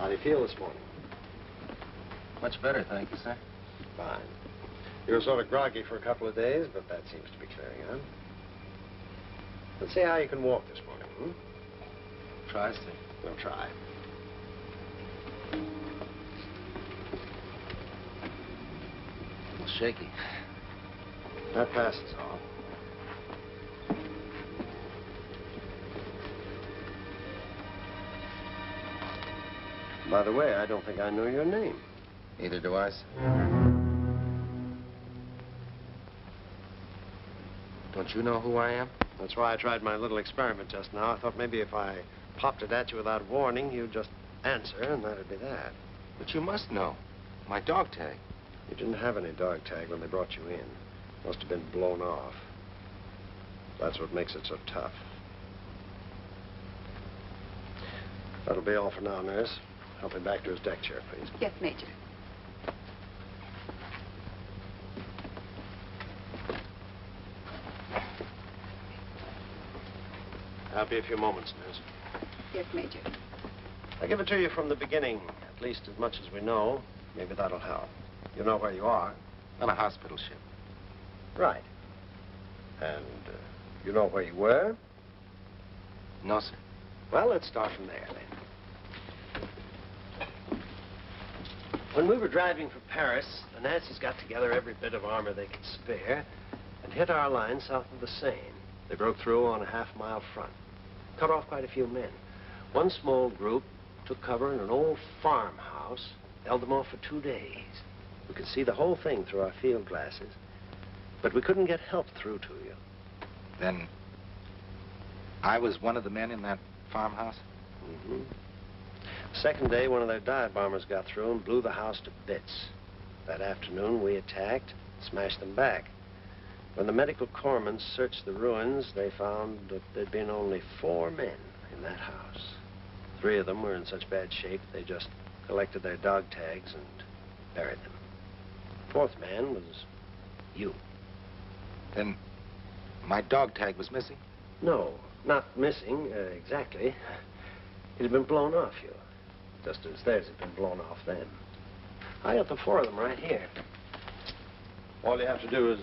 How do you feel this morning? Much better, thank you, sir. Fine. You were sort of groggy for a couple of days, but that seems to be clearing up. Let's see how you can walk this morning, hmm? Tries to. We'll try. A little shaky. That passes off. By the way, I don't think I know your name. Neither do I, sir. Don't you know who I am? That's why I tried my little experiment just now. I thought maybe if I popped it at you without warning, you'd just answer, and that'd be that. But you must know. My dog tag. You didn't have any dog tag when they brought you in. Must have been blown off. That's what makes it so tough. That'll be all for now, nurse. Help him back to his deck chair, please. Yes, Major. I'll be a few moments, nurse. Yes, Major. I'll give it to you from the beginning, at least as much as we know. Maybe that'll help. You know where you are. On a hospital ship. Right. And you know where you were? No, sir. Well, let's start from there, then. When we were driving for Paris, the Nazis got together every bit of armor they could spare and hit our line south of the Seine. They broke through on a half-mile front, cut off quite a few men. One small group took cover in an old farmhouse, held them off for 2 days. We could see the whole thing through our field glasses, but we couldn't get help through to you. Then I was one of the men in that farmhouse? Mm-hmm. Second day, one of their dive bombers got through and blew the house to bits. That afternoon, we attacked, smashed them back. When the medical corpsmen searched the ruins, they found that there'd been only 4 men in that house. 3 of them were in such bad shape, they just collected their dog tags and buried them. The 4th man was you. Then my dog tag was missing? No, not missing, exactly. It had been blown off you, just as theirs had been blown off then. I got the 4 of them right here. All you have to do is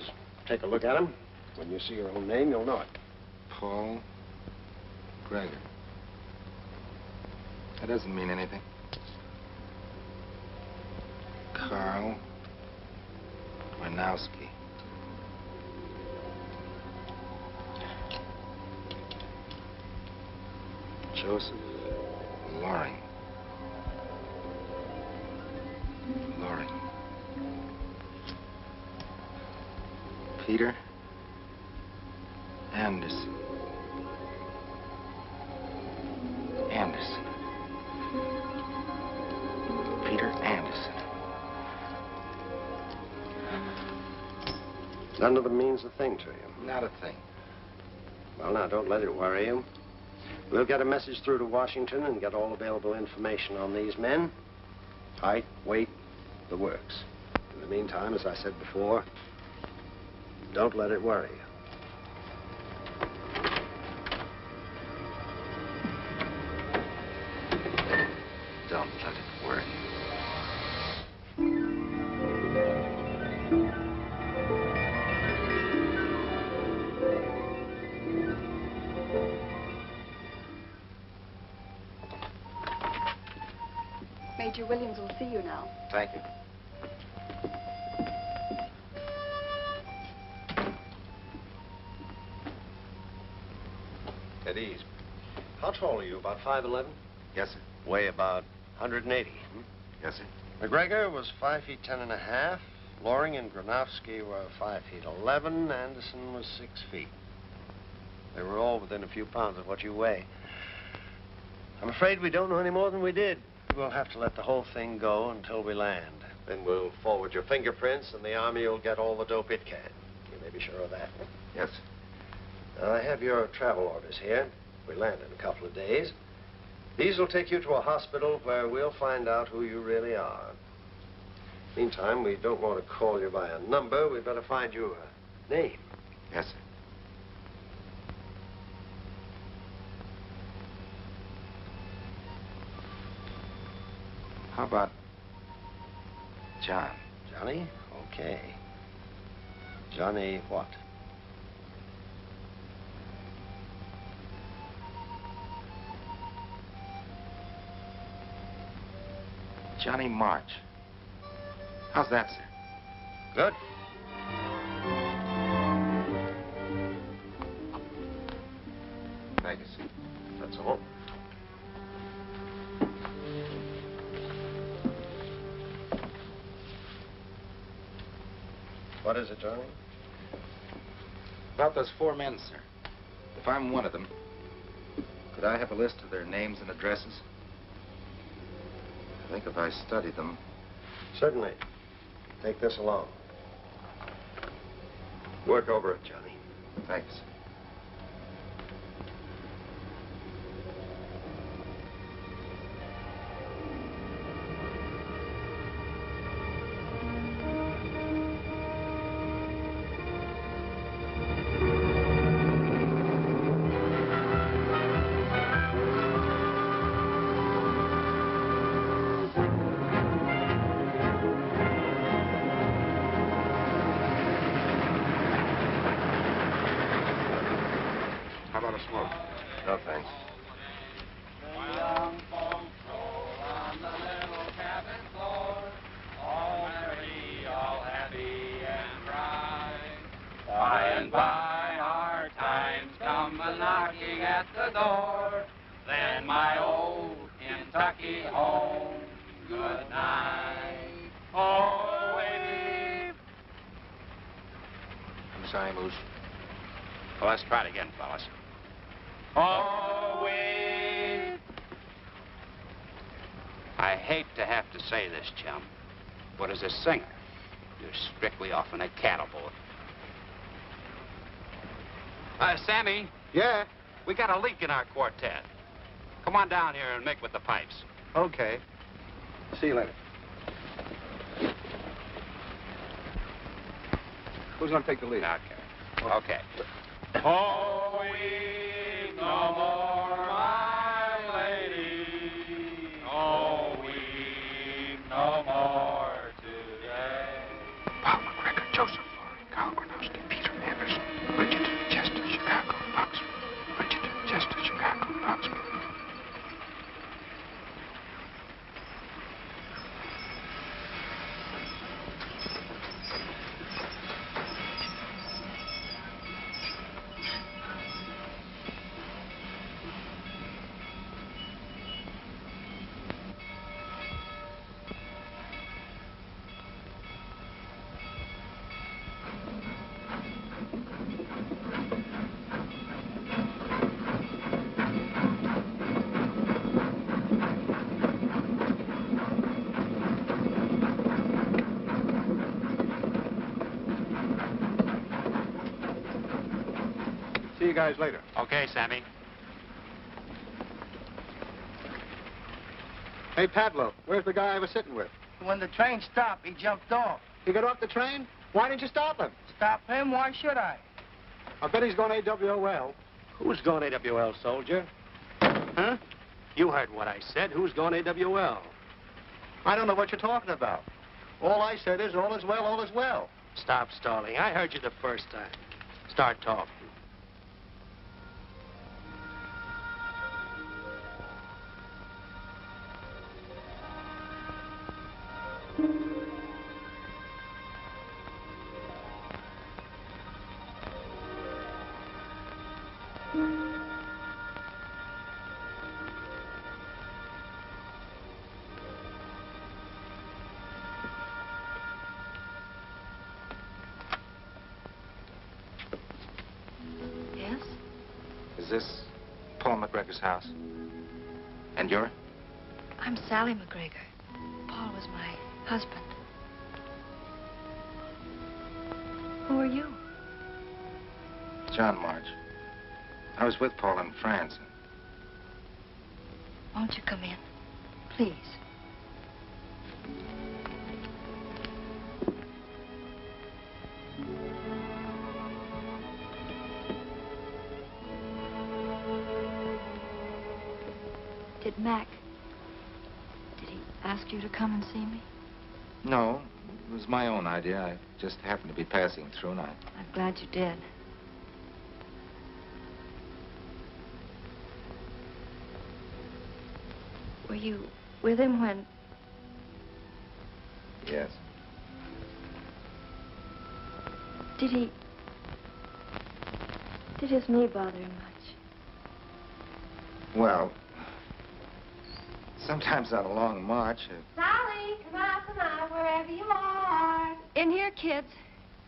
take a look at them. When you see your own name, you'll know it. Paul Gregor. That doesn't mean anything. Carl Gronowski. Joseph Loring. Loring. Peter Anderson. Anderson. Peter Anderson. None of them means a thing to you. Not a thing. Well, now, don't let it worry you. We'll get a message through to Washington and get all available information on these men. Height, weight, the works. In the meantime, as I said before, don't let it worry you. Don't let it worry. Major Williams will see you now. Thank you. At ease. How tall are you? About 5'11"? Yes, sir. Weigh about 180. Yes, sir. MacGregor was 5 feet 10 and a half. Loring and Gronowski were 5 feet 11. Anderson was 6 feet. They were all within a few pounds of what you weigh. I'm afraid we don't know any more than we did. We'll have to let the whole thing go until we land. Then we'll forward your fingerprints, and the Army will get all the dope it can. You may be sure of that. Yes, sir. Now, I have your travel orders here. We land in a couple of days. These will take you to a hospital where we'll find out who you really are. Meantime, we don't want to call you by a number. We'd better find you a name. Yes, sir. How about John? Johnny? Okay. Johnny what? Johnny March. How's that, sir? Good. Thank you, sir. That's all. What is it, Johnny? About those 4 men, sir. If I'm one of them, could I have a list of their names and addresses? I think if I studied them... Certainly. Take this along. Work over it, Johnny. Thanks. How about a smoke? No, thanks. By and by our times come a-knocking at the door. Then my old Kentucky home, good night. Oh, wave. I'm sorry, Moose. Well, let's try it again, fellas. Oh, wave. I hate to have to say this, chum, but as a singer, you're strictly off in a catapult. Sammy? Yeah? We got a leak in our quartet. Come on down here and make with the pipes. Okay. See you later. Who's gonna take the lead? Okay. Oh, weep no more, my lady. Oh, weep no more today. Paul MacGregor, Joseph Laurie, Carl Gronowski, Peter Anderson, Bridget Chester, Chicago, Oxford. Bridget Chester, Chicago, Oxford. See you guys later. Okay, Sammy. Hey, Pablo, where's the guy I was sitting with? When the train stopped, he jumped off. He got off the train? Why didn't you stop him? Stop him? Why should I? I bet he's going AWOL. Who's going AWL, soldier? Huh? You heard what I said. Who's going AWL? I don't know what you're talking about. All I said is all is well, all is well. Stop stalling. I heard you the first time. Start talking. Yes? Is this Paul MacGregor's house? And you're? I'm Sally MacGregor. Paul was my husband. Who are you? John March. I was with Paul in France. Won't you come in? Please. Did Mac... Did he ask you to come and see me? No, it was my own idea. I just happened to be passing through, and I'm glad you did. Were you with him when... Yes. Did his knee bother him much? Well, sometimes on a long march... Sally, come out, wherever you are. In here, kids.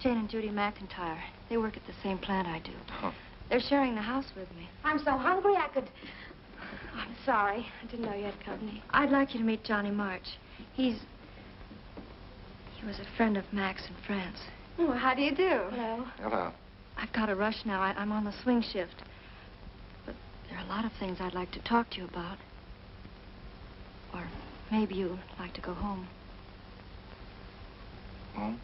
Jane and Judy McIntyre. They work at the same plant I do. Oh. They're sharing the house with me. I'm so hungry I could... I'm sorry. I didn't know you had company. I'd like you to meet Johnny March. He was a friend of Mac's in France. Well, how do you do? Hello. Hello. I've got to rush now. I'm on the swing shift. But there are a lot of things I'd like to talk to you about. Or maybe you'd like to go home. Home?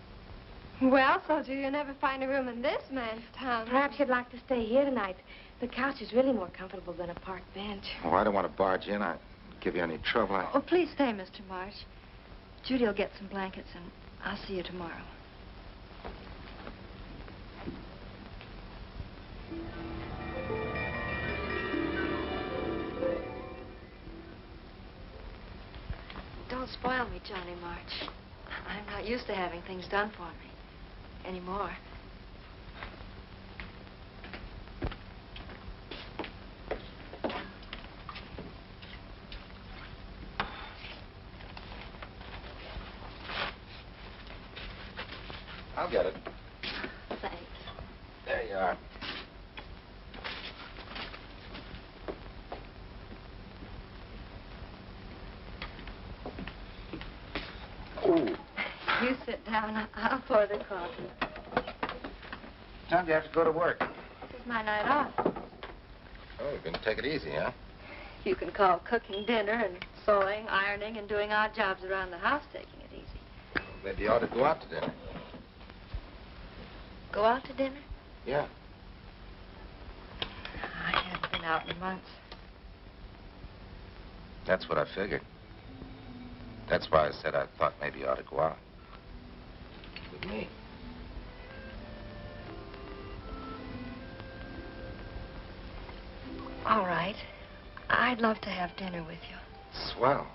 Well, soldier, you'll never find a room in this man's town. Perhaps you'd like to stay here tonight. The couch is really more comfortable than a park bench. Oh, I don't want to barge in. I'd give you any trouble. Oh, please stay, Mr. March. Judy will get some blankets, and I'll see you tomorrow. Don't spoil me, Johnny March. I'm not used to having things done for me anymore. I'll get it. Thanks. There you are. You sit down. I'll pour the coffee. Time do you have to go to work? This is my night off. Oh, you're going to take it easy, huh? You can call cooking dinner and sewing, ironing, and doing odd jobs around the house taking it easy. Maybe you ought to go out to dinner. Go out to dinner? Yeah. I haven't been out in months. That's what I figured. That's why I said I thought maybe you ought to go out. With me. All right. I'd love to have dinner with you. Swell.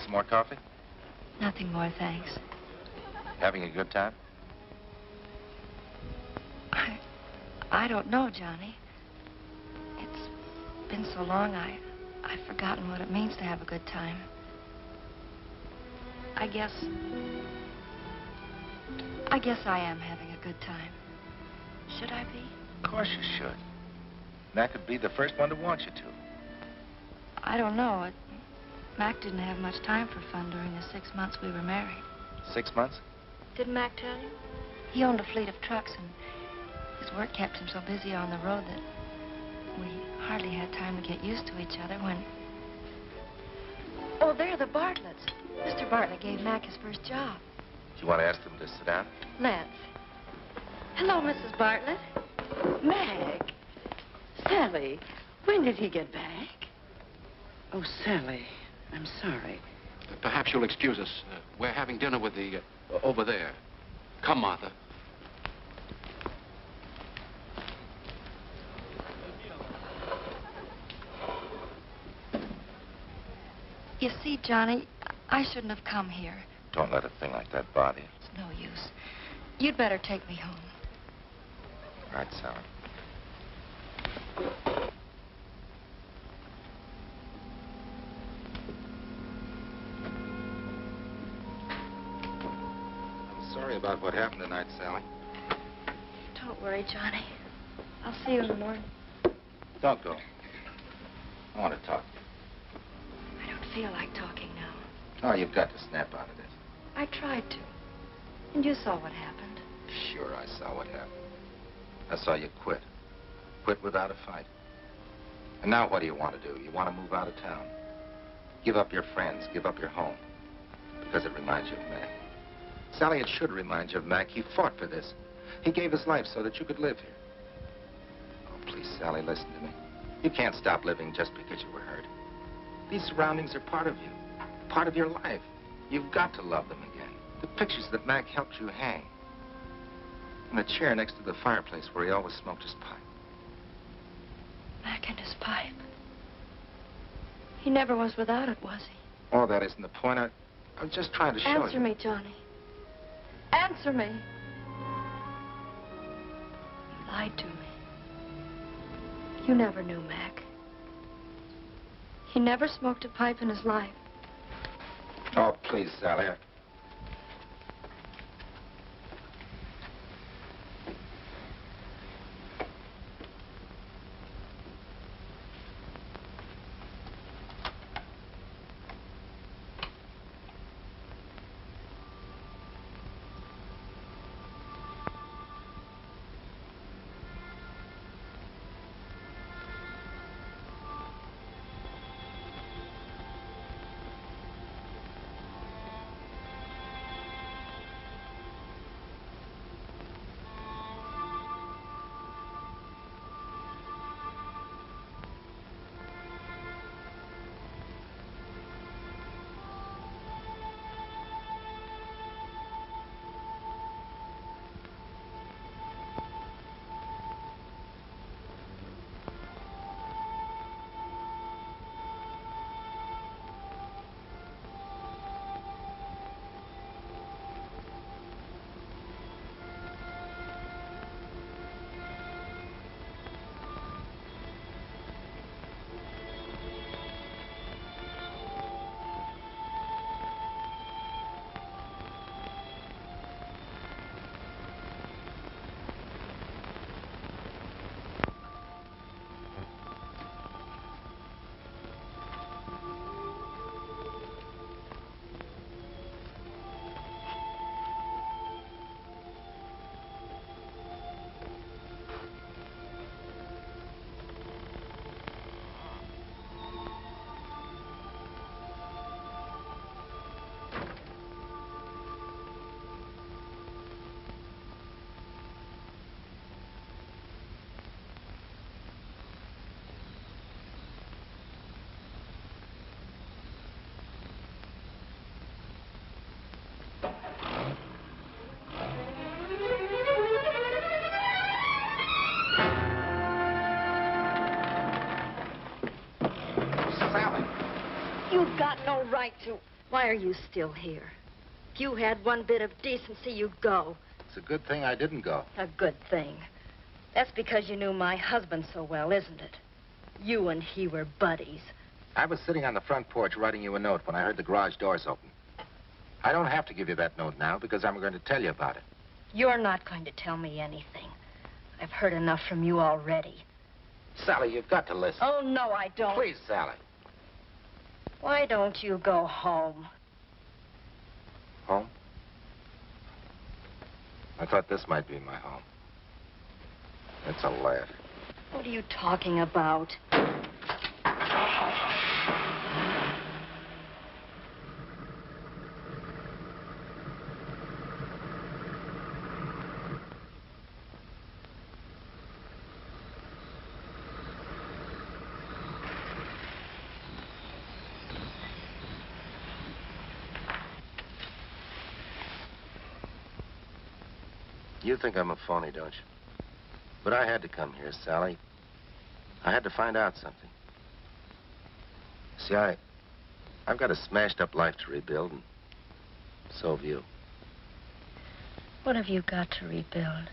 More coffee? Nothing more, thanks. Having a good time? I don't know, Johnny. It's been so long, I've forgotten what it means to have a good time. I guess I am having a good time. Should I be? Of course you should. Mac could be the first one to want you to. I don't know. Mac didn't have much time for fun during the 6 months we were married. 6 months? Didn't Mac tell you? He owned a fleet of trucks, and his work kept him so busy on the road that we hardly had time to get used to each other when... Oh, they're the Bartletts. Mr. Bartlett gave Mac his first job. Do you want to ask them to sit down? Let's. Hello, Mrs. Bartlett. Mac. Sally, when did he get back? Oh, Sally, I'm sorry. Perhaps you'll excuse us. We're having dinner with the... over there. Come, Martha. You see, Johnny, I shouldn't have come here. Don't let a thing like that bother you. It's no use. You'd better take me home. All right, Sally. I'm sorry about what happened tonight, Sally. Don't worry, Johnny. I'll see you in the morning. Don't go. I want to talk. I don't feel like talking now. Oh, you've got to snap out of this. I tried to. And you saw what happened. Sure, I saw what happened. I saw you quit. Quit without a fight. And now what do you want to do? You want to move out of town. Give up your friends. Give up your home. Because it reminds you of Mac. Sally, it should remind you of Mac. He fought for this. He gave his life so that you could live here. Oh, please, Sally, listen to me. You can't stop living just because you were hurt. These surroundings are part of you. Part of your life. You've got to love them again. The pictures that Mac helped you hang. And the chair next to the fireplace where he always smoked his pipe. Mac and his pipe. He never was without it, was he? Oh, that isn't the point. I'm just trying to show you. Answer me, Johnny. Answer me. You lied to me. You never knew Mac. He never smoked a pipe in his life. Oh, please, Sally. You've got no right to. Why are you still here? If you had one bit of decency, you'd go. It's a good thing I didn't go. A good thing. That's because you knew my husband so well, isn't it? You and he were buddies. I was sitting on the front porch writing you a note when I heard the garage doors open. I don't have to give you that note now because I'm going to tell you about it. You're not going to tell me anything. I've heard enough from you already. Sally, you've got to listen. Oh, no, I don't. Please, Sally. Why don't you go home? Home? I thought this might be my home. It's a laugh. What are you talking about? You think I'm a phony, don't you? But I had to come here, Sally. I had to find out something. See, I've got a smashed-up life to rebuild, and so have you. What have you got to rebuild?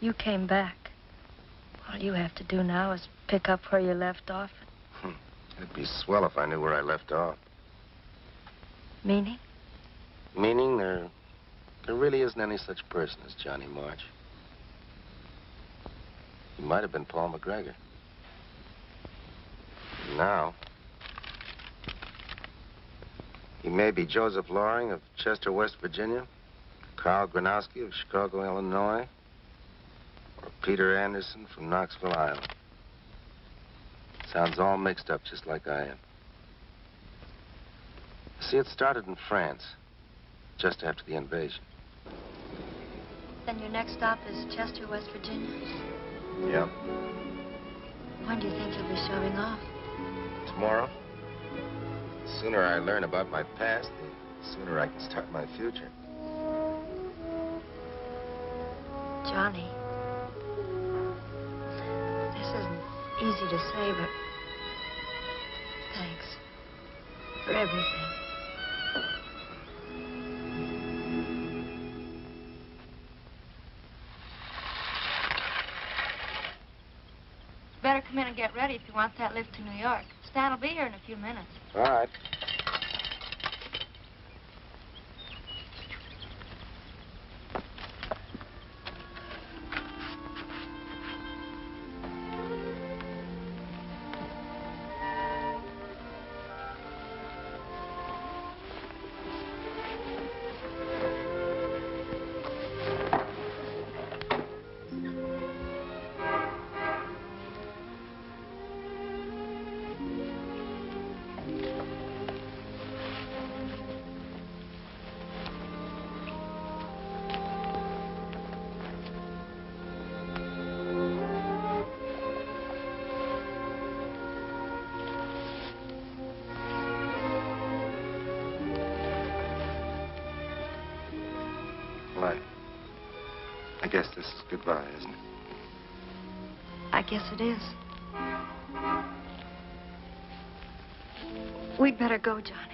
You came back. All you have to do now is pick up where you left off. It'd be swell if I knew where I left off. Meaning? Meaning there really isn't any such person as Johnny March. He might have been Paul MacGregor. Now, he may be Joseph Loring of Chester, West Virginia, Carl Gronowski of Chicago, Illinois, or Peter Anderson from Knoxville, Iowa. Sounds all mixed up just like I am. See, it started in France, just after the invasion. Then your next stop is Chester, West Virginia? Yep. When do you think you'll be shoving off? Tomorrow. The sooner I learn about my past, the sooner I can start my future. Johnny, this isn't easy to say, but thanks for everything. Better come in and get ready if you want that lift to New York. Stan will be here in a few minutes. All right. I guess this is goodbye, isn't it? I guess it is. We'd better go, Johnny.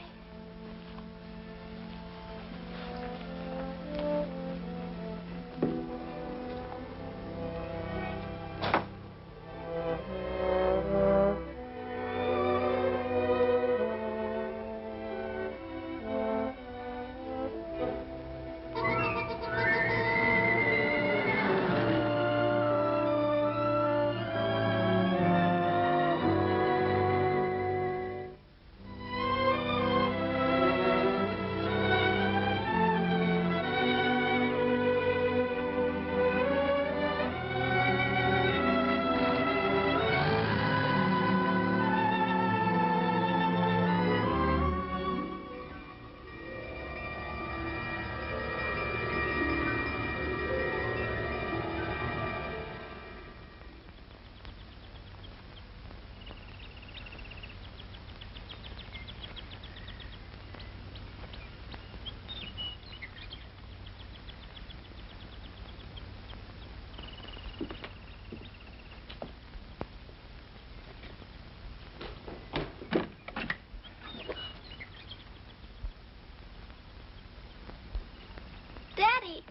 Daddy!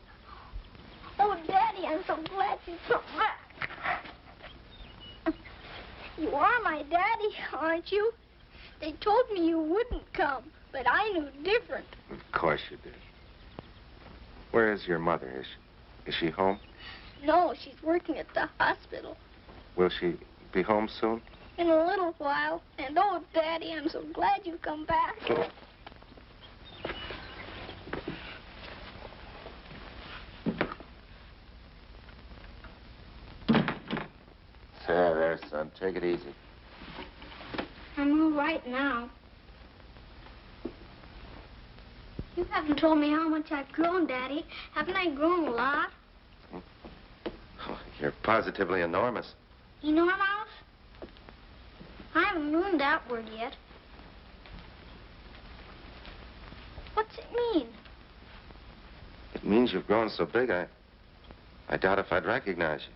Oh, Daddy, I'm so glad you come back. You are my daddy, aren't you? They told me you wouldn't come, but I knew different. Of course you did. Where is your mother? Is she home? No, she's working at the hospital. Will she be home soon? In a little while. And oh, Daddy, I'm so glad you come back. There, son. Take it easy. I'm all right now. You haven't told me how much I've grown, Daddy. Haven't I grown a lot? Oh, you're positively enormous. Enormous? I haven't learned that word yet. What's it mean? It means you've grown so big, I doubt if I'd recognize you.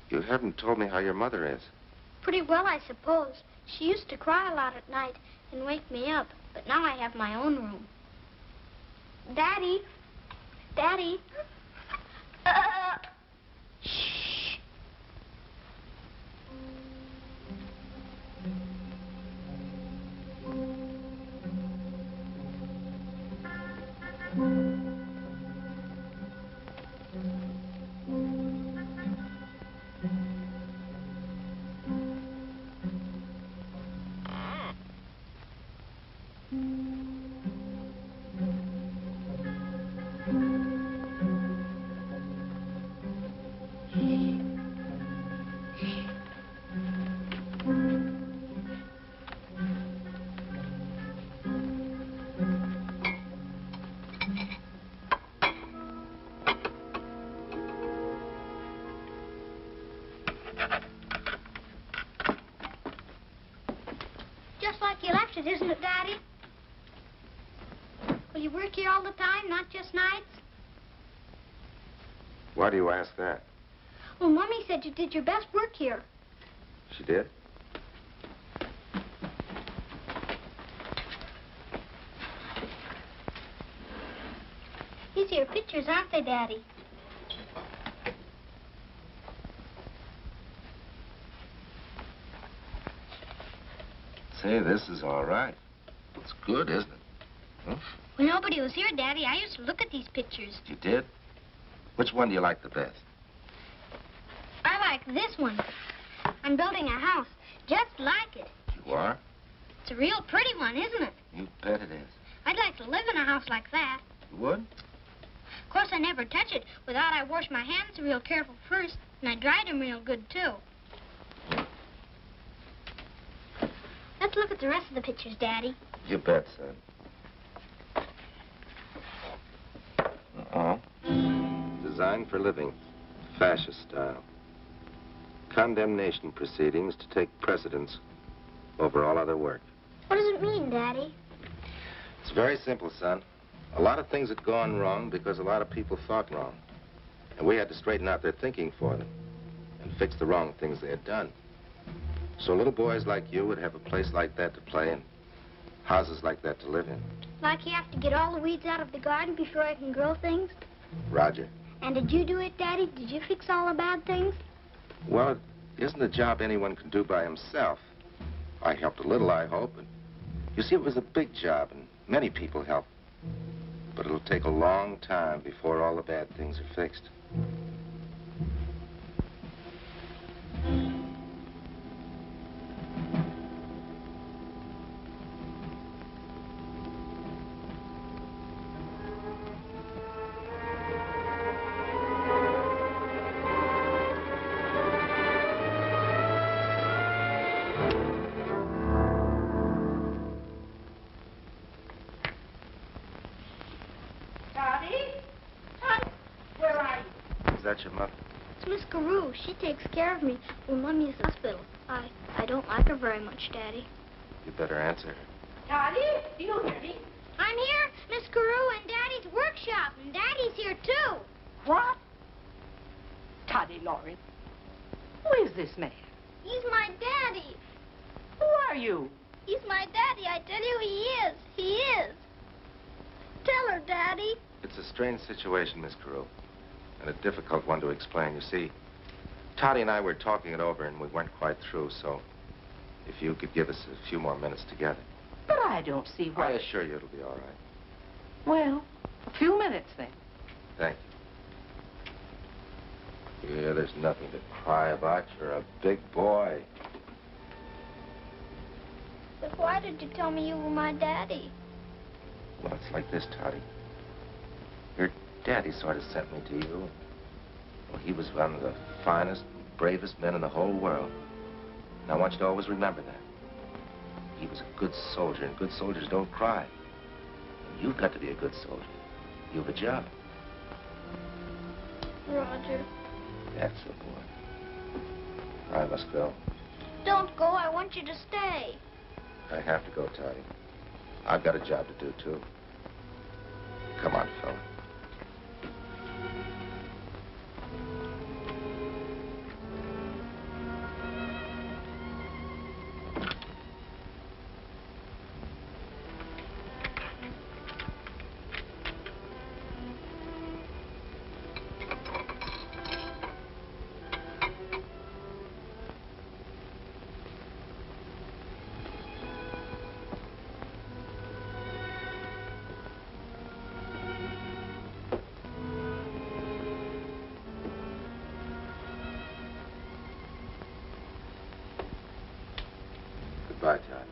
You haven't told me how your mother is. Pretty well, I suppose. She used to cry a lot at night and wake me up, but now I have my own room. Daddy! Daddy! Shh! it, isn't it, Daddy? Will you work here all the time, not just nights? Why do you ask that? Well, Mommy said you did your best work here. She did? These are your pictures, aren't they, Daddy? Say, this is all right. It's good, isn't it? Huh? When nobody was here, Daddy, I used to look at these pictures. You did? Which one do you like the best? I like this one. I'm building a house just like it. You are? It's a real pretty one, isn't it? You bet it is. I'd like to live in a house like that. You would? Of course, I never touch it without I wash my hands real careful first, and I dried them real good, too. Let's look at the rest of the pictures, Daddy. You bet, son. Designed for living. Fascist style. Condemnation proceedings to take precedence over all other work. What does it mean, Daddy? It's very simple, son. A lot of things had gone wrong because a lot of people thought wrong. And we had to straighten out their thinking for them and fix the wrong things they had done. So little boys like you would have a place like that to play in, houses like that to live in. Like you have to get all the weeds out of the garden before I can grow things? Roger. And did you do it, Daddy? Did you fix all the bad things? Well, it isn't a job anyone can do by himself. I helped a little, I hope. And you see, it was a big job, and many people helped. But it'll take a long time before all the bad things are fixed. Your mother? It's Miss Carew. She takes care of me when Mommy's in the hospital. I don't like her very much, Daddy. You better answer her. Toddy, do you hear me? I'm here, Miss Carew, in Daddy's workshop, and Daddy's here, too. What? Toddy Lawrence. Who is this man? He's my daddy. Who are you? He's my daddy. I tell you, he is. He is. Tell her, Daddy. It's a strange situation, Miss Carew. And a difficult one to explain. You see, Toddy and I were talking it over, and we weren't quite through, so if you could give us a few more minutes together. But I don't see why. I assure you it'll be all right. Well, a few minutes, then. Thank you. Yeah, there's nothing to cry about. You're a big boy. But why did you tell me you were my daddy? Well, it's like this, Toddy. Your daddy sort of sent me to you. Well, he was one of the finest, bravest men in the whole world. And I want you to always remember that. He was a good soldier, and good soldiers don't cry. And you've got to be a good soldier. You have a job. Roger. That's the boy. I must go. Don't go. I want you to stay. I have to go, Toddy. I've got a job to do, too. Come on, fella. Goodbye, Todd.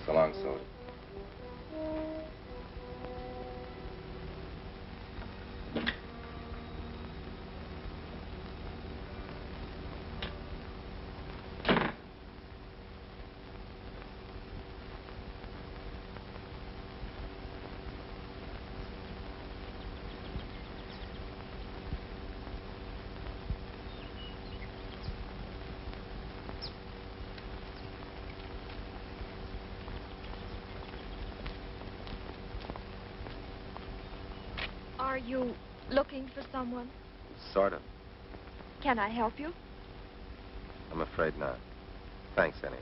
So long, soldier. Are you looking for someone? Sort of. Can I help you? I'm afraid not. Thanks, anyway.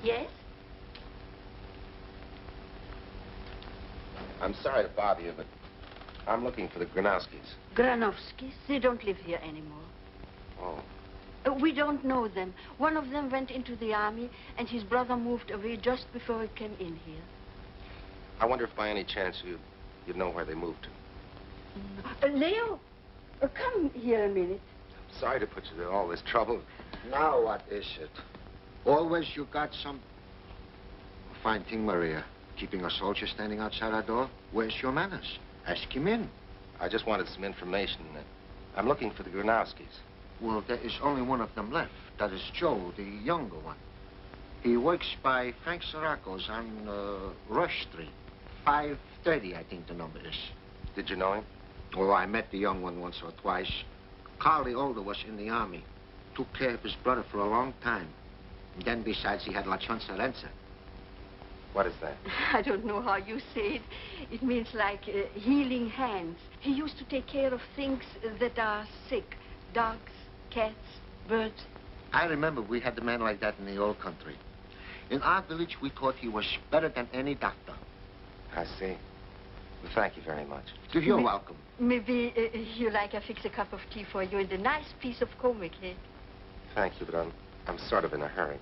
Yes? I'm sorry to bother you, but I'm looking for the Granowskis. Granovskis, they don't live here anymore. Oh. We don't know them. One of them went into the army, and his brother moved away just before he came in here. I wonder if by any chance you'd know where they moved to. Leo, come here a minute. Sorry to put you to all this trouble. Now what is it? Always you got some... Fine thing, Maria. Keeping a soldier standing outside our door? Where's your manners? Ask him in. I just wanted some information. I'm looking for the Granowskis. Well, there is only one of them left. That is Joe, the younger one. He works by Frank Sirocco's on Rush Street. 530, I think the number is. Did you know him? Oh, I met the young one once or twice. Carl, the older, was in the army. Took care of his brother for a long time. And then, besides, he had La Chancerenza. What is that? I don't know how you say it. It means like healing hands. He used to take care of things that are sick. Dogs, cats, birds. I remember we had a man like that in the old country. In our village, we thought he was better than any doctor. I see. Well, thank you very much. You're welcome. Maybe you like I fix a cup of tea for you and a nice piece of comic cake. Thank you, but I'm sort of in a hurry.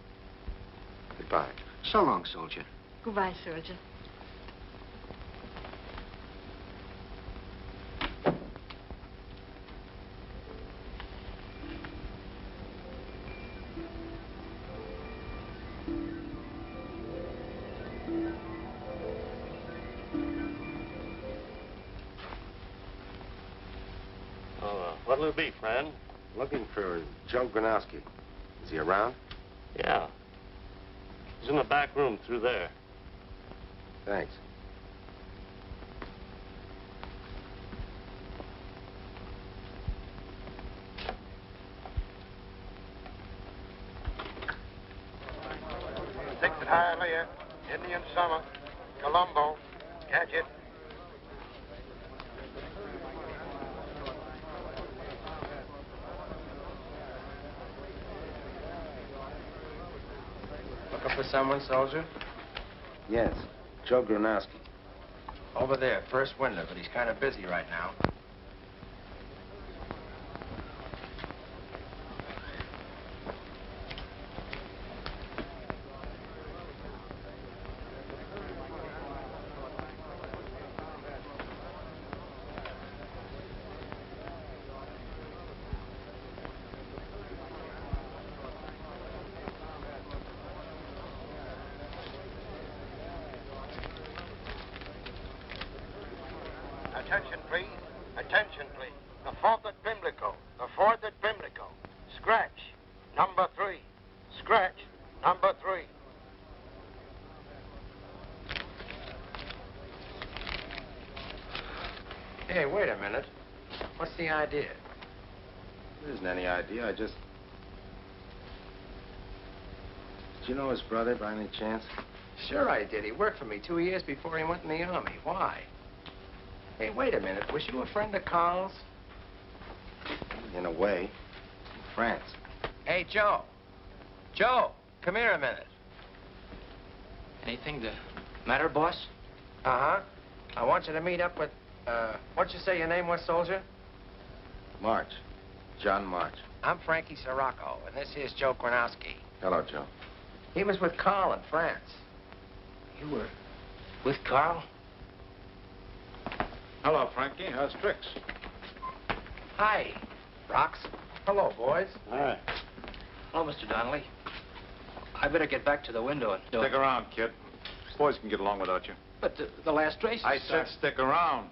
Goodbye. So long, soldier. Goodbye, soldier. What'll it be, friend? Looking for Joe Granowski. Is he around? Yeah. He's in the back room through there. Thanks. Six Hialeah, Indian Summer, Colombo, Gadget. Looking for someone, soldier? Yes, Joe Granowski. Over there, first window, but he's kind of busy right now. Attention, please. Attention, please. The fourth at Pimlico. The fourth at Pimlico. Scratch. Number 3. Scratch. Number 3. Hey, wait a minute. What's the idea? There isn't any idea. Did you know his brother by any chance? Sure I did. He worked for me 2 years before he went in the army. Why? Hey, wait a minute. Was you a friend of Carl's? In a way. In France. Hey, Joe. Joe, come here a minute. Anything the matter, boss? Uh-huh. I want you to meet up with, what'd you say your name was, soldier? March. John March. I'm Frankie Sirocco, and this here's Joe Granowski. Hello, Joe. He was with Carl in France. You were with Carl? Hello, Frankie. How's tricks? Hi, Rox. Hello, boys. All right. Hello, Mr. Donnelly. I better get back to the window and... Stick around, kid. Boys can get along without you. But the last race... I said stick around.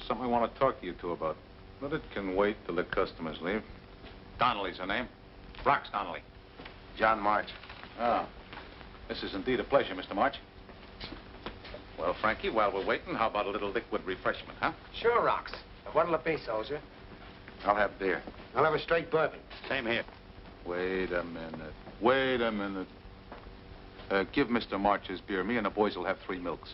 Something I want to talk to you two about. But it can wait till the customers leave. Donnelly's her name. Rox Donnelly. John March. Ah. This is indeed a pleasure, Mr. March. Well, Frankie, while we're waiting, how about a little liquid refreshment, huh? Sure, Rox. What'll it be, soldier? I'll have beer. I'll have a straight bourbon. Same here. Wait a minute. Wait a minute. Give Mr. March his beer. Me and the boys will have 3 milks.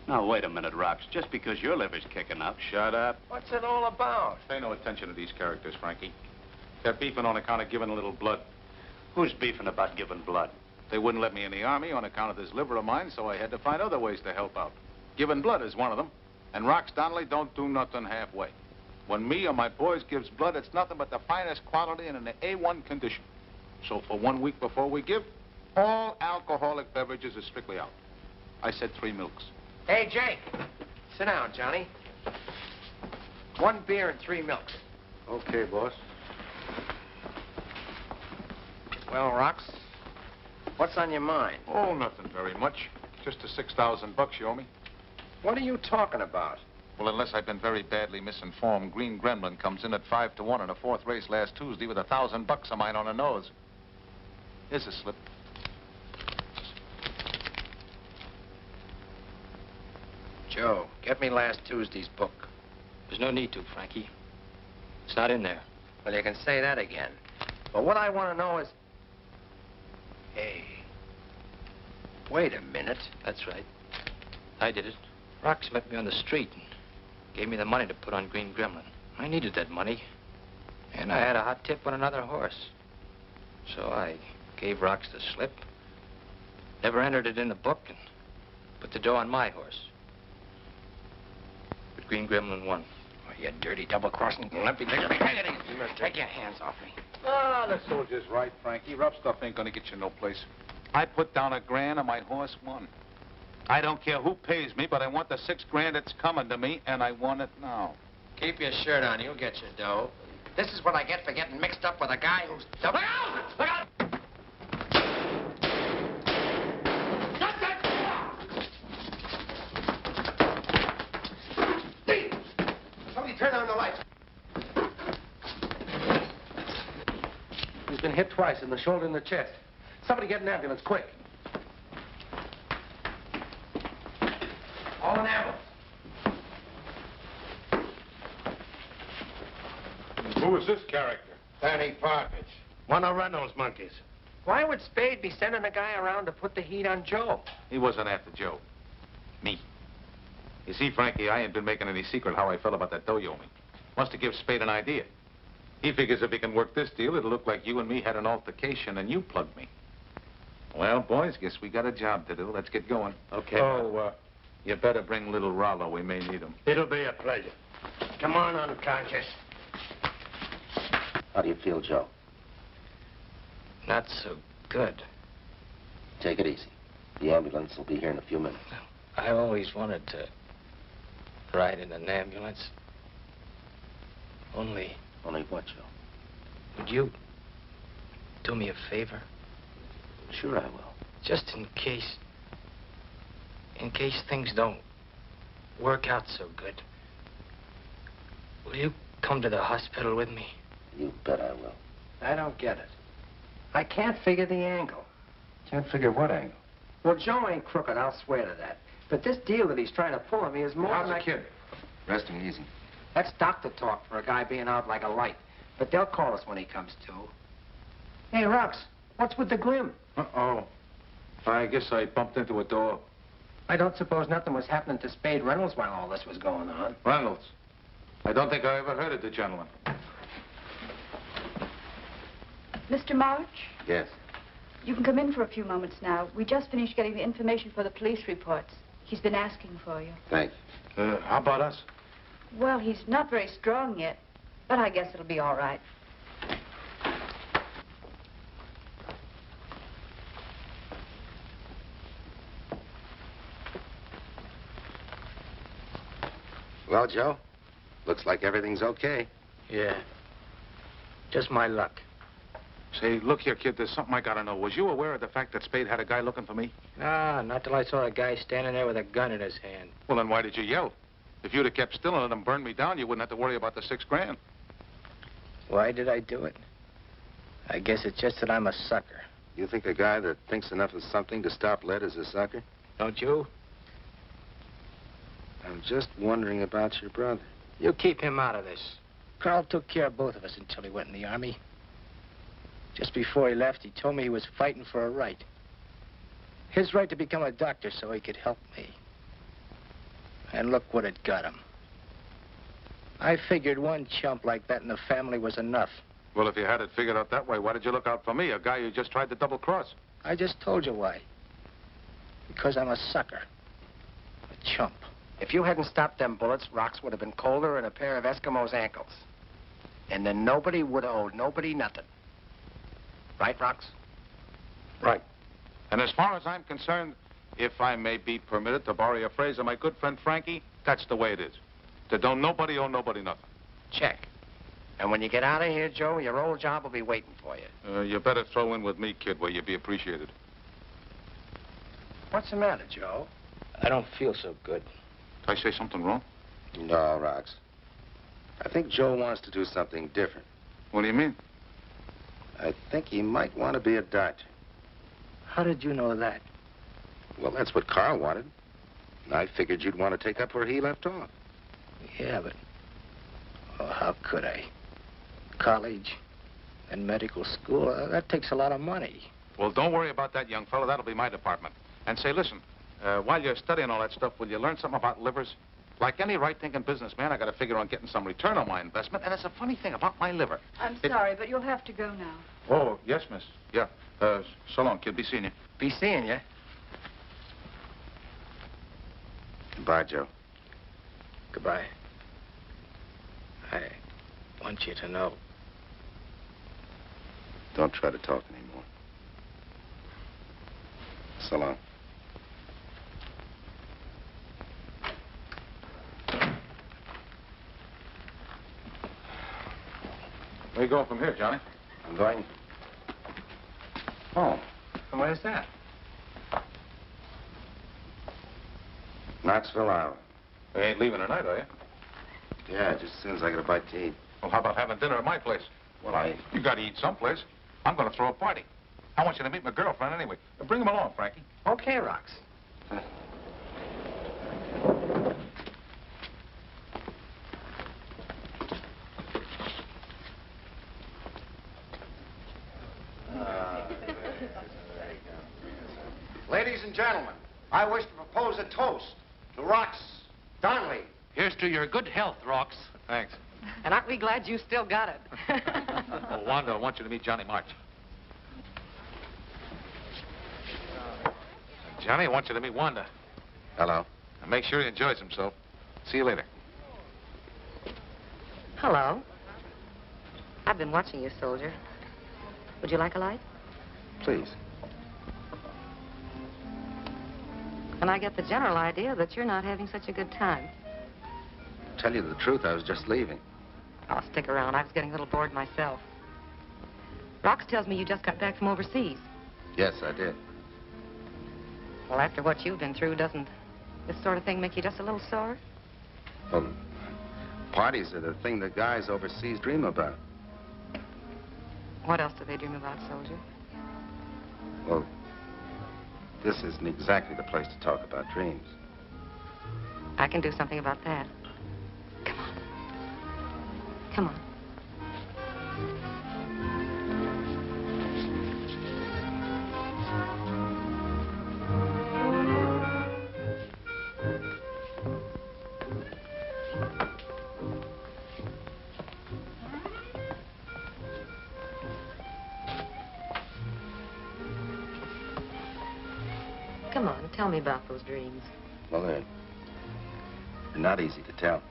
Now, wait a minute, Rox. Just because your liver's kicking up. Shut up. What's it all about? Pay no attention to these characters, Frankie. They're beefing on account of giving a little blood. Who's beefing about giving blood? They wouldn't let me in the Army on account of this liver of mine, so I had to find other ways to help out. Giving blood is one of them. And Rox Donnelly don't do nothing halfway. When me or my boys gives blood, it's nothing but the finest quality and in the A1 condition. So for 1 week before we give, all alcoholic beverages are strictly out. I said 3 milks. Hey, Jake. Sit down, Johnny. 1 beer and 3 milks. Okay, boss. Well, Rox, what's on your mind? Oh, nothing very much. Just the $6,000 you owe me. What are you talking about? Well, unless I've been very badly misinformed, Green Gremlin comes in at 5-1 in a 4th race last Tuesday with $1,000 of mine on the nose. Here's a slip. Joe, get me last Tuesday's book. There's no need to, Frankie. It's not in there. Well, you can say that again. But what I want to know is... Hey, wait a minute. That's right. I did it. Rox met me on the street and gave me the money to put on Green Gremlin. I needed that money. And I had a hot tip on another horse. So I gave Rox the slip, never entered it in the book, and put the dough on my horse. But Green Gremlin won. Oh, you dirty double-crossing... Let me take it. Take your hands off me. Ah, the soldier's right, Frankie. Rough stuff ain't gonna get you no place. I put down $1,000 and my horse won. I don't care who pays me, but I want the $6,000 that's coming to me, and I want it now. Keep your shirt on. You'll get your dough. This is what I get for getting mixed up with a guy who's... Look out! Look out! Somebody turn on the lights. He's been hit twice in the shoulder and the chest. Somebody get an ambulance, quick. All an ambulance. Who is this character? Danny Partridge. One of Reynolds' monkeys. Why would Spade be sending a guy around to put the heat on Joe? He wasn't after Joe. Me. You see, Frankie, I ain't been making any secret how I felt about that dough you owe me. Wants to give Spade an idea. He figures if he can work this deal, it'll look like you and me had an altercation and you plugged me. Well, boys, guess we got a job to do. Let's get going. Okay. Oh, you better bring little Rollo. We may need him. It'll be a pleasure. Come on, unconscious. How do you feel, Joe? Not so good. Take it easy. The ambulance will be here in a few minutes. I always wanted to ride in an ambulance. Only what, Joe? would you do me a favor? Sure I will. Just in case things don't work out so good. Will you come to the hospital with me? You bet I will. I don't get it. I can't figure the angle. Can't figure what angle? Well, Joe ain't crooked, I'll swear to that. But this deal that he's trying to pull on me is more How's than the kid? Resting easy. That's doctor talk for a guy being out like a light. But they'll call us when he comes to. Hey, Rox, what's with the glim? Uh-oh. I guess I bumped into a door. I don't suppose nothing was happening to Spade Reynolds while all this was going on. Reynolds. I don't think I ever heard of the gentleman. Mr. March, Yes. you can come in for a few moments now. We just finished getting the information for the police reports. He's been asking for you. Thanks. How about us? Well, he's not very strong yet, but I guess it'll be all right. Well, Joe, looks like everything's okay. Yeah. Just my luck. Say, look here, kid, there's something I gotta know. Was you aware of the fact that Spade had a guy looking for me? Nah, not till I saw a guy standing there with a gun in his hand. Well, then why did you yell? If you'd have kept still and let him burn me down, you wouldn't have to worry about the $6 grand. Why did I do it? I guess it's just that I'm a sucker. You think a guy that thinks enough of something to stop lead is a sucker? Don't you? I'm just wondering about your brother. You keep him out of this. Carl took care of both of us until he went in the Army. Just before he left, he told me he was fighting for a right. His right to become a doctor so he could help me. And look what it got him. I figured one chump like that in the family was enough. Well, if you had it figured out that way, why did you look out for me, a guy you just tried to double-cross? I just told you why. Because I'm a sucker. A chump. If you hadn't stopped them bullets, rocks would have been colder than a pair of Eskimos' ankles. And then nobody would have owed nobody nothing. Right, Rocks? Right. And as far as I'm concerned, if I may be permitted to borrow a phrase of my good friend Frankie, that's the way it is. To don't nobody owe nobody nothing. Check. And when you get out of here, Joe, your old job will be waiting for you. You better throw in with me, kid, where you'd be appreciated. What's the matter, Joe? I don't feel so good. Did I say something wrong? No, Rocks. I think Joe wants to do something different. What do you mean? I think he might want to be a doctor. How did you know that? Well, that's what Carl wanted. And I figured you'd want to take up where he left off. Yeah, but... Oh, how could I? College and medical school, that takes a lot of money. Well, don't worry about that, young fella. That'll be my department. And say, listen, while you're studying all that stuff, will you learn something about livers? Like any right-thinking businessman, I got to figure on getting some return on my investment. And it's a funny thing about my liver. I'm sorry, but you'll have to go now. Oh, yes, miss. Yeah. So long, kid. Be seeing you. Be seeing you. Goodbye, Joe. Goodbye. I want you to know. Don't try to talk anymore. So long. Where you going from here, Johnny? I'm going home. And where's that? Knoxville, Iowa. You ain't leaving tonight, are you? Yeah, just as soon as I get a bite to eat. Well, how about having dinner at my place? Well, You got to eat someplace. I'm going to throw a party. I want you to meet my girlfriend anyway. Bring him along, Frankie. Okay, Rocks. Ladies and gentlemen, I wish to propose a toast to Rocks Donnelly. Here's to your good health, Rocks. Thanks. And aren't we glad you still got it? Oh, Wanda, I want you to meet Johnny March. Johnny, I want you to meet Wanda. Hello. And make sure he enjoys himself. See you later. Hello. I've been watching you, soldier. Would you like a light? Please. And I get the general idea that you're not having such a good time. Tell you the truth, I was just leaving. I'll stick around. I was getting a little bored myself. Rocks tells me you just got back from overseas. Yes, I did. Well, after what you've been through, doesn't this sort of thing make you just a little sore? Well, parties are the thing that guys overseas dream about. What else do they dream about, soldier? Well, this isn't exactly the place to talk about dreams. I can do something about that. Come on. Come on. Come on, tell me about those dreams. Well, they're not easy to tell.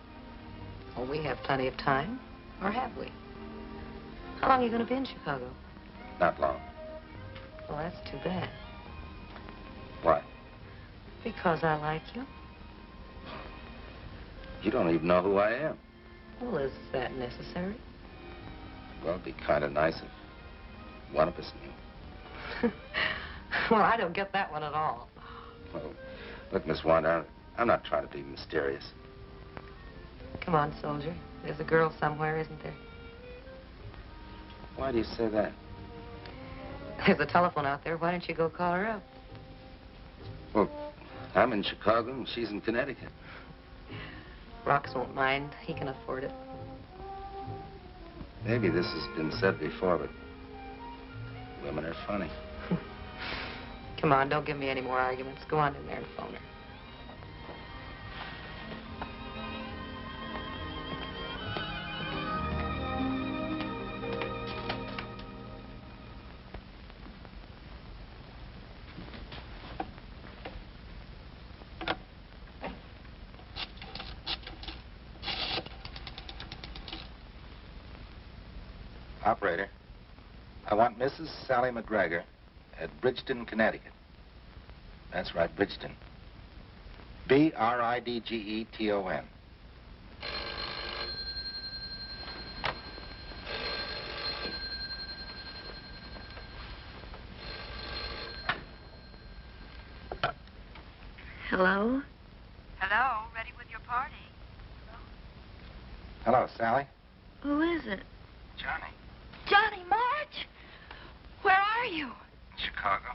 Well, we have plenty of time. Or have we? How long are you going to be in Chicago? Not long. Well, that's too bad. Why? Because I like you. You don't even know who I am. Well, is that necessary? Well, it'd be kind of nice One of us knew. Well, I don't get that one at all. Well, look, Miss Wanda, I'm not trying to be mysterious. Come on, soldier. There's a girl somewhere, isn't there? Why do you say that? There's a telephone out there. Why don't you go call her up? Well, I'm in Chicago and she's in Connecticut. Rox won't mind. He can afford it. Maybe this has been said before, but women are funny. Come on, don't give me any more arguments. Go on in there and phone her. Operator, I want Mrs. Sally MacGregor at Bridgeton, Connecticut. That's right, Bridgeton. Bridgeton. Hello? Hello, ready with your party? Hello, Sally. Who is it? Johnny. Johnny March? Where are you? Chicago.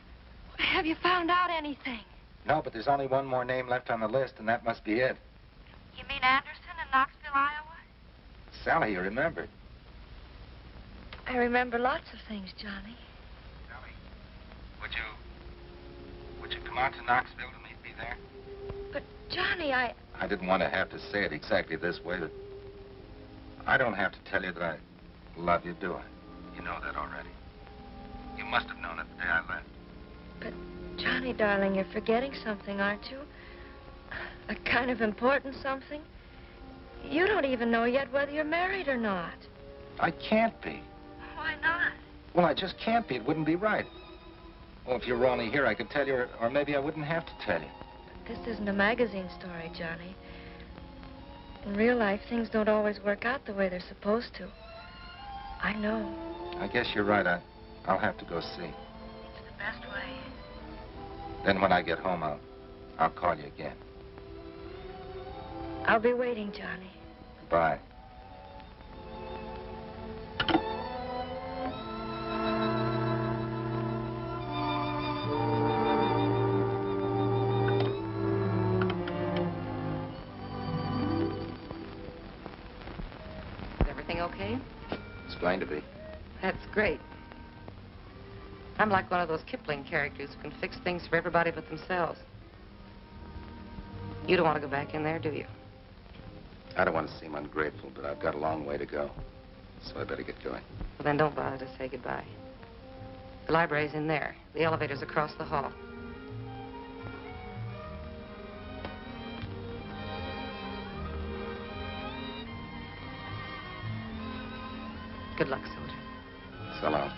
Have you found out anything? No, but there's only one more name left on the list, and that must be it. You mean Anderson in Knoxville, Iowa? Sally, you remembered. I remember lots of things, Johnny. Sally, would you come out to Knoxville to meet me there? But, Johnny, I didn't want to have to say it exactly this way, but I don't have to tell you that I love you, do I? You know that already. You must have known it the day I left. But, Johnny, darling, you're forgetting something, aren't you? A kind of important something? You don't even know yet whether you're married or not. I can't be. Why not? Well, I just can't be. It wouldn't be right. Well, if you were only here, I could tell you, or maybe I wouldn't have to tell you. This isn't a magazine story, Johnny. In real life, things don't always work out the way they're supposed to. I know. I guess you're right. I'll have to go see. It's the best way. Then when I get home, I'll call you again. I'll be waiting, Johnny. Bye. Is everything okay? It's going to be. That's great. I'm like one of those Kipling characters who can fix things for everybody but themselves. You don't want to go back in there, do you? I don't want to seem ungrateful, but I've got a long way to go. So I better get going. Well, then don't bother to say goodbye. The library's in there. The elevator's across the hall. Good luck, soldier. So long.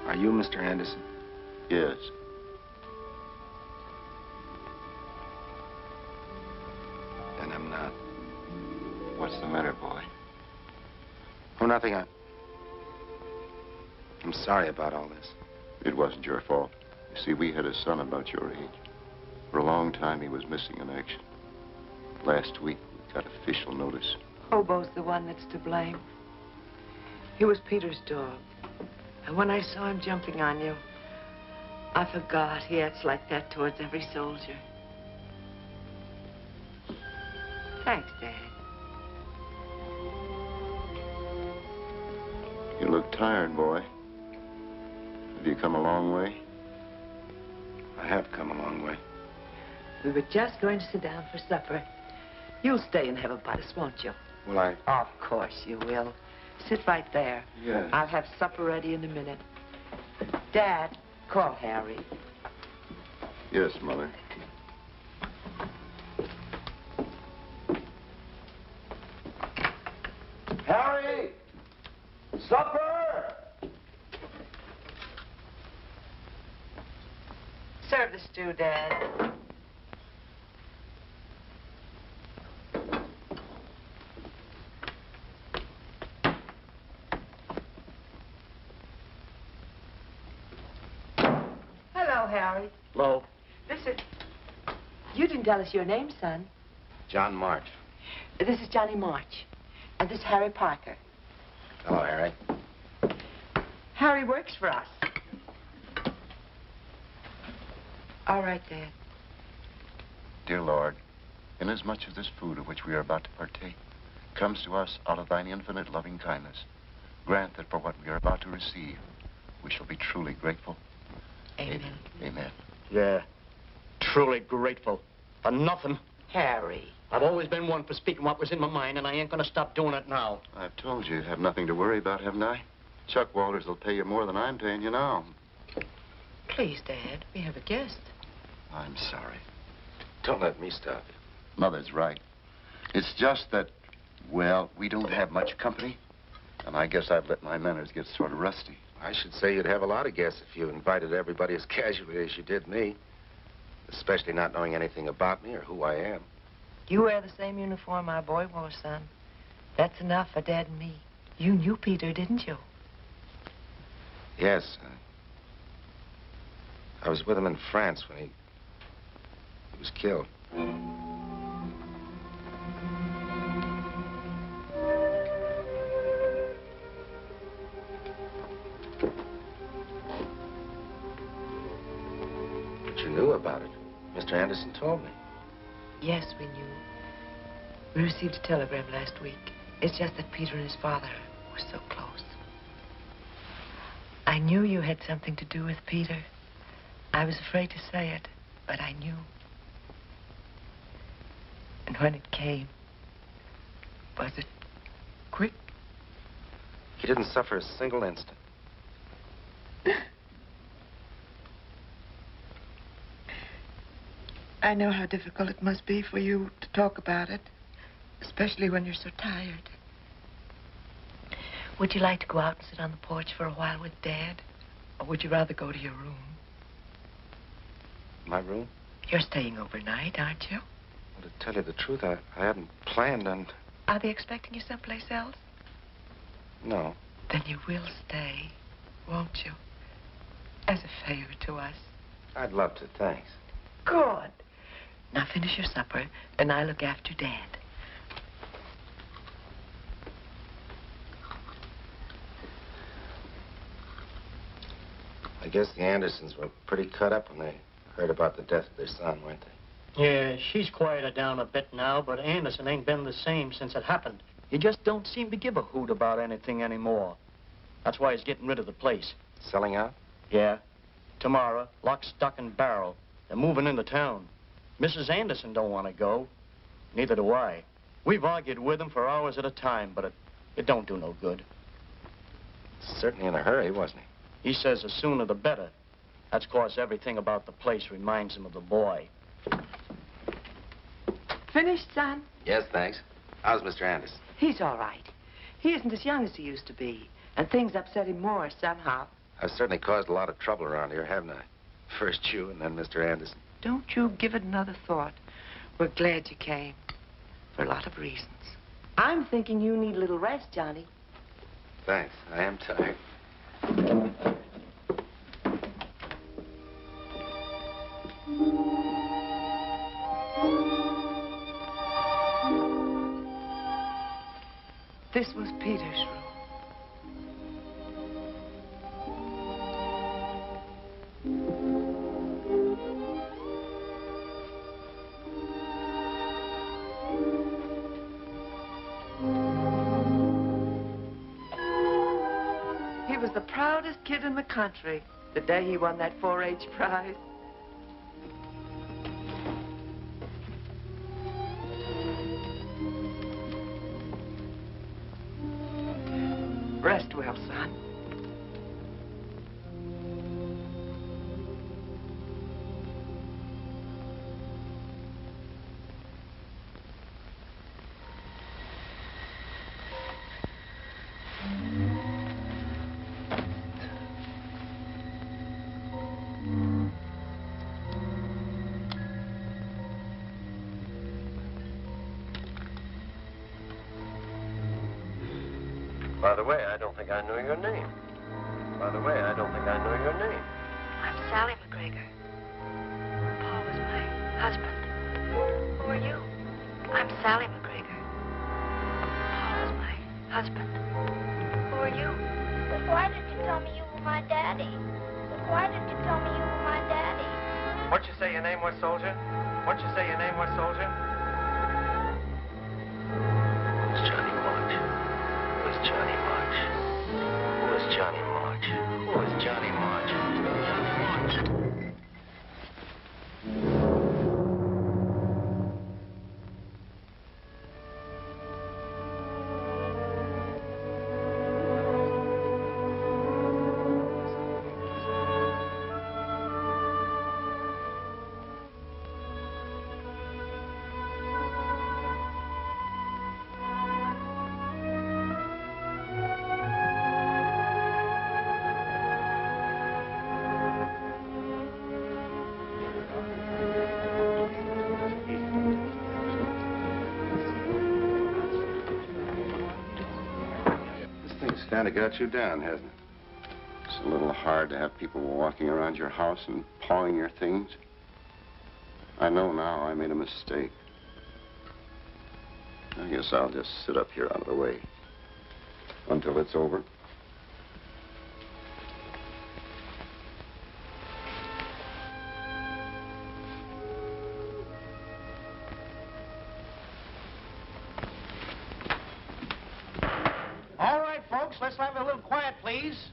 Are you Mr. Anderson? Yes. Then I'm not. What's the matter, boy? Oh, nothing. I'm sorry about all this. It wasn't your fault. You see, we had a son about your age. For a long time, he was missing in action. Last week, we got official notice. Hobo's the one that's to blame. He was Peter's dog. And when I saw him jumping on you, I forgot he acts like that towards every soldier. Thanks, Dad. You look tired, boy. Have you come a long way? I have come a long way. We were just going to sit down for supper. You'll stay and have a bite, won't you? Will I? Of course you will. Sit right there. Yes. I'll have supper ready in a minute. Dad, call Harry. Yes, Mother. Harry! Supper! Serve the stew, Dad. Hello, Harry. Hello. Listen, you didn't tell us your name, son. John March. This is Johnny March. And this is Harry Parker. Hello, Harry. Harry works for us. All right, Dad. Dear Lord, inasmuch as this food of which we are about to partake comes to us out of thine infinite loving kindness, grant that for what we are about to receive, we shall be truly grateful. Amen. Amen. Yeah, truly grateful for nothing. Harry. I've always been one for speaking what was in my mind, and I ain't gonna stop doing it now. I've told you have nothing to worry about, haven't I? Chuck Walters will pay you more than I'm paying you now. Please, Dad, we have a guest. I'm sorry. Don't let me stop you. Mother's right. It's just that, well, we don't have much company, and I guess I've let my manners get sort of rusty. I should say you'd have a lot of guests if you invited everybody as casually as you did me. Especially not knowing anything about me or who I am. You wear the same uniform my boy wore, son. That's enough for Dad and me. You knew Peter, didn't you? Yes. I was with him in France when he was killed. But you knew about it. Mr. Anderson told me. Yes, we knew. We received a telegram last week. It's just that Peter and his father were so close. I knew you had something to do with Peter. I was afraid to say it, but I knew. And when it came, was it quick? He didn't suffer a single instant. I know how difficult it must be for you to talk about it, especially when you're so tired. Would you like to go out and sit on the porch for a while with Dad? Or would you rather go to your room? My room? You're staying overnight, aren't you? Well, to tell you the truth, I hadn't planned on... Are they expecting you someplace else? No. Then you will stay, won't you? As a favor to us. I'd love to, thanks. Good. Now finish your supper, and I'll look after Dad. I guess the Andersons were pretty cut up when they heard about the death of their son, weren't they? Yeah, she's quieted down a bit now, but Anderson ain't been the same since it happened. He just don't seem to give a hoot about anything anymore. That's why he's getting rid of the place. Selling out? Yeah. Tomorrow, lock, stock, and barrel. They're moving into town. Mrs. Anderson don't want to go. Neither do I. We've argued with him for hours at a time, but it don't do no good. Certainly in a hurry, wasn't he? He says the sooner the better. That's 'cause everything about the place reminds him of the boy. Finished, son? Yes, thanks. How's Mr. Anderson? He's all right. He isn't as young as he used to be, and things upset him more somehow. I've certainly caused a lot of trouble around here, haven't I? First you and then Mr. Anderson. Don't you give it another thought. We're glad you came, for a lot of reasons. I'm thinking you need a little rest, Johnny. Thanks. I am tired. This was Peter's room. He was the proudest kid in the country the day he won that 4-H prize. Rest well, son. By the way, I don't think I know your name. By the way, I don't think I know your name. I'm Sally MacGregor. Paul was my husband. Who are you? I'm Sally MacGregor. Paul was my husband. Who are you? But why did you tell me you were my daddy? But why did you tell me you were my daddy? What'd you say your name was, soldier? What'd you say your name was, soldier? It's Johnny March. Who's Johnny March? Who is Johnny March? Who is Johnny March? Johnny March. Kind of got you down, hasn't it? It's a little hard to have people walking around your house and pawing your things. I know now I made a mistake. I guess I'll just sit up here out of the way until it's over. Let's have a little quiet, please.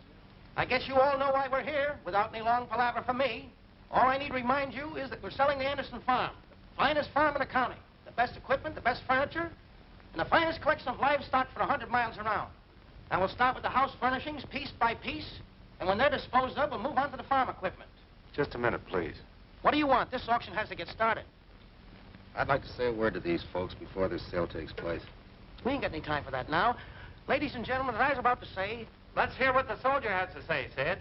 I guess you all know why we're here, without any long palaver from me. All I need to remind you is that we're selling the Anderson farm. The finest farm in the county. The best equipment, the best furniture, and the finest collection of livestock for 100 miles around. Now, we'll start with the house furnishings, piece by piece, and when they're disposed of, we'll move on to the farm equipment. Just a minute, please. What do you want? This auction has to get started. I'd like to say a word to these folks before this sale takes place. We ain't got any time for that now. Ladies and gentlemen, as I was about to say, Let's hear what the soldier has to say, Sid.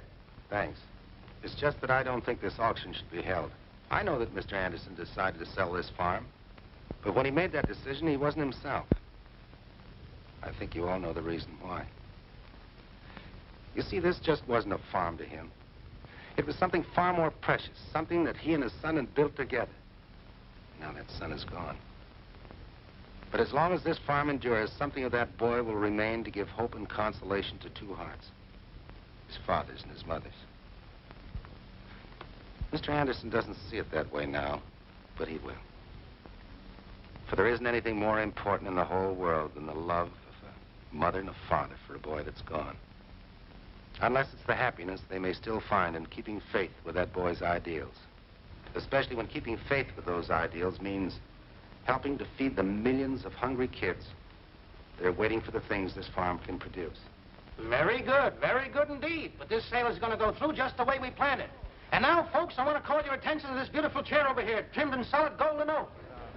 Thanks. It's just that I don't think this auction should be held. I know that Mr. Anderson decided to sell this farm, but when he made that decision, he wasn't himself. I think you all know the reason why. You see, this just wasn't a farm to him. It was something far more precious, something that he and his son had built together. Now that son is gone. But as long as this farm endures, something of that boy will remain to give hope and consolation to two hearts. His father's and his mother's. Mr. Anderson doesn't see it that way now, but he will. For there isn't anything more important in the whole world than the love of a mother and a father for a boy that's gone. Unless it's the happiness they may still find in keeping faith with that boy's ideals. Especially when keeping faith with those ideals means helping to feed the millions of hungry kids that are waiting for the things this farm can produce. Very good indeed. But this sale is going to go through just the way we planned it. And now, folks, I want to call your attention to this beautiful chair over here, trimmed in solid gold and oak.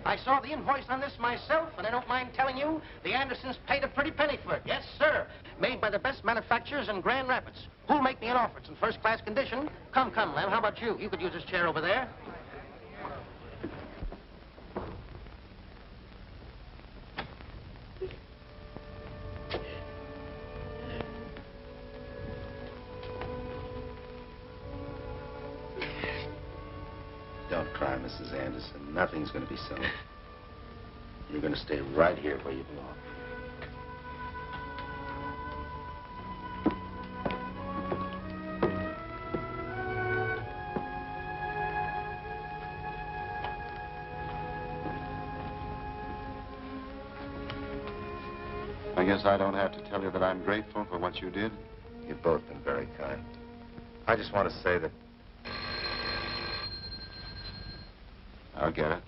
I saw the invoice on this myself, and I don't mind telling you, the Andersons paid a pretty penny for it. Yes, sir. Made by the best manufacturers in Grand Rapids. Who'll make me an offer? It's in first-class condition. Come, Lem, how about you? You could use this chair over there. Mrs. Anderson. Nothing's going to be settled. You're going to stay right here where you belong. I guess I don't have to tell you that I'm grateful for what you did. You've both been very kind. I just want to say that... I'll get it.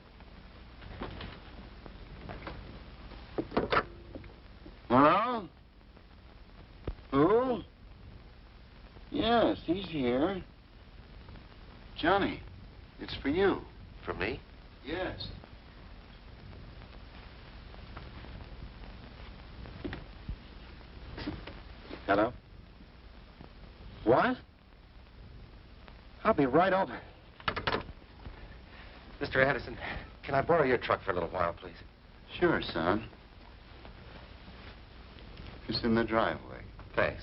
Hello? Who? Yes, he's here. Johnny, it's for you. For me? Yes. Hello? What? I'll be right over. Mr. Anderson, can I borrow your truck for a little while, please? Sure, son. It's in the driveway. Thanks.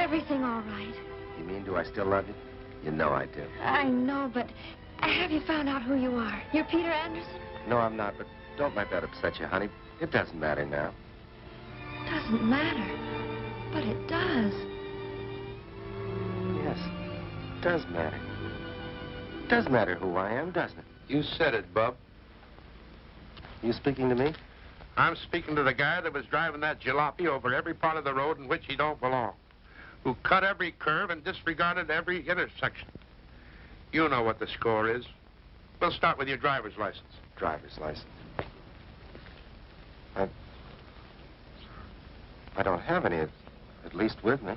everything all right? You mean, do I still love you? You know I do. I know, but have you found out who you are? You're Peter Anderson? No, I'm not, but don't let that upset you, honey. It doesn't matter now. Doesn't matter, but it does. Yes, it does matter. It does matter who I am, doesn't it? You said it, Bub. You speaking to me? I'm speaking to the guy that was driving that jalopy over every part of the road in which he don't belong, who cut every curve and disregarded every intersection. You know what the score is. We'll start with your driver's license. Driver's license? I don't have any, at least with me.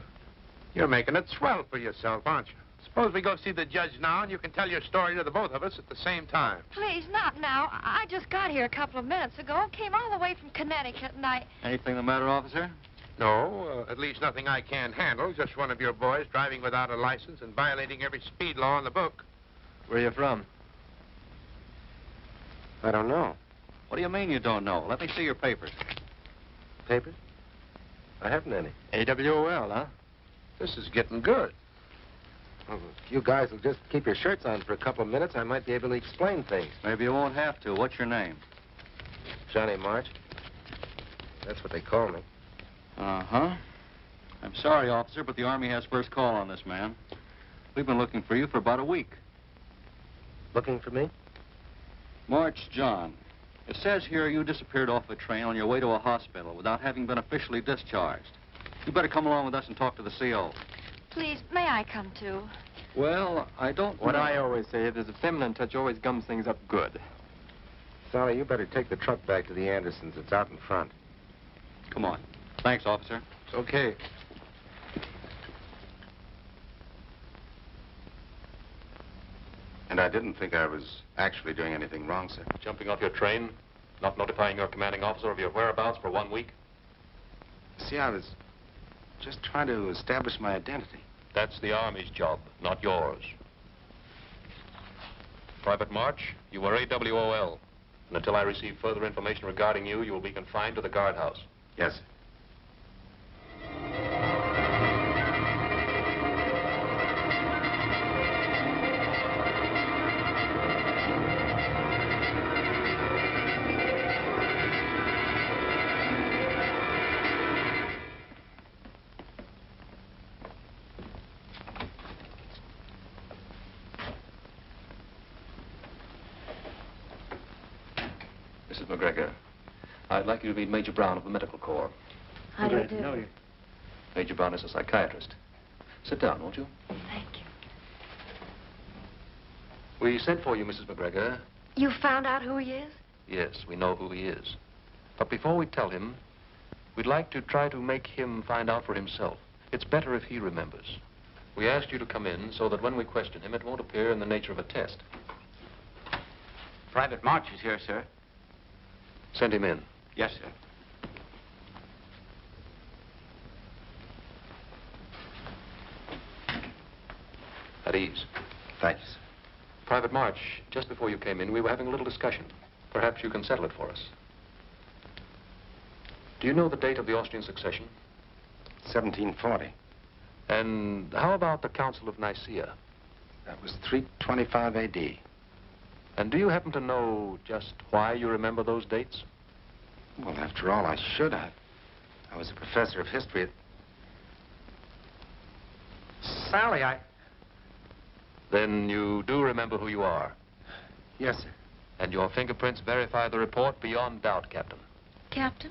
You're making it swell for yourself, aren't you? Suppose we go see the judge now, and you can tell your story to the both of us at the same time. Please, not now. I just got here a couple of minutes ago. Came all the way from Connecticut, and I... Anything the matter, officer? No, at least nothing I can't handle. Just one of your boys driving without a license and violating every speed law in the book. Where are you from? I don't know. What do you mean you don't know? Let me see your papers. Papers? I haven't any. AWOL, huh? This is getting good. Well, if you guys will just keep your shirts on for a couple of minutes, I might be able to explain things. Maybe you won't have to. What's your name? Johnny March. That's what they call me. Uh-huh. I'm sorry, officer, but the Army has first call on this man. We've been looking for you for about a week. Looking for me? March John. It says here you disappeared off a train on your way to a hospital without having been officially discharged. You better come along with us and talk to the CO. Please, may I come too? Well, I don't What know. I always say is a feminine touch always gums things up good. Sally, you better take the truck back to the Andersons. It's out in front. Come on. Thanks, officer. It's okay. And I didn't think I was actually doing anything wrong, sir. Jumping off your train, not notifying your commanding officer of your whereabouts for 1 week? See, I was just trying to establish my identity. That's the Army's job, not yours. Private March, you were AWOL. And until I receive further information regarding you, you will be confined to the guardhouse. Yes, sir. Mrs. Mrs. MacGregor, I'd like you to meet Major Brown of the Medical Corps. How do you do? Major Brown is a psychiatrist. Sit down, won't you? Thank you. We sent for you, Mrs. MacGregor. You found out who he is? Yes, we know who he is. But before we tell him, we'd like to try to make him find out for himself. It's better if he remembers. We asked you to come in so that when we question him, it won't appear in the nature of a test. Private March is here, sir. Send him in. Yes, sir. At ease. Thanks. Private March, just before you came in, we were having a little discussion. Perhaps you can settle it for us. Do you know the date of the Austrian succession? 1740. And how about the Council of Nicaea? That was 325 A.D. And do you happen to know just why you remember those dates? Well, after all, I should have. I was a professor of history at... Sally, Then you do remember who you are? Yes, sir. And your fingerprints verify the report beyond doubt, Captain? Captain?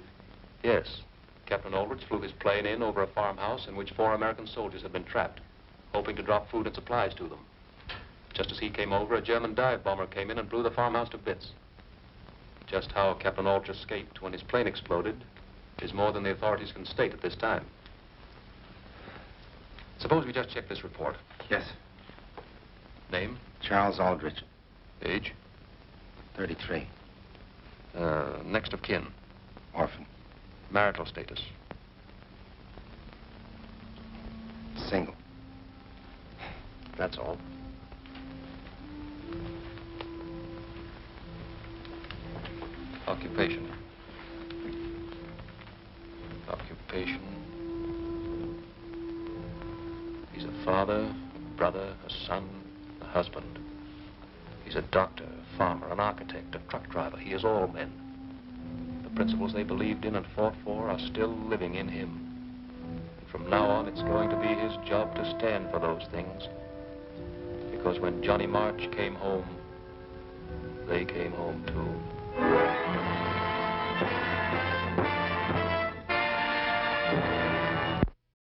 Yes. Captain Aldrich flew his plane in over a farmhouse in which 4 American soldiers had been trapped, hoping to drop food and supplies to them. Just as he came over, a German dive bomber came in and blew the farmhouse to bits. Just how Captain Aldrich escaped when his plane exploded is more than the authorities can state at this time. Suppose we just check this report. Yes. Name? Charles Aldrich. Age? 33. Next of kin? Orphan. Marital status? Single. That's all. Occupation. Occupation. He's a father, a brother, a son, a husband. He's a doctor, a farmer, an architect, a truck driver. He is all men. The principles they believed in and fought for are still living in him. And from now on, it's going to be his job to stand for those things. Because when Johnny March came home, they came home too.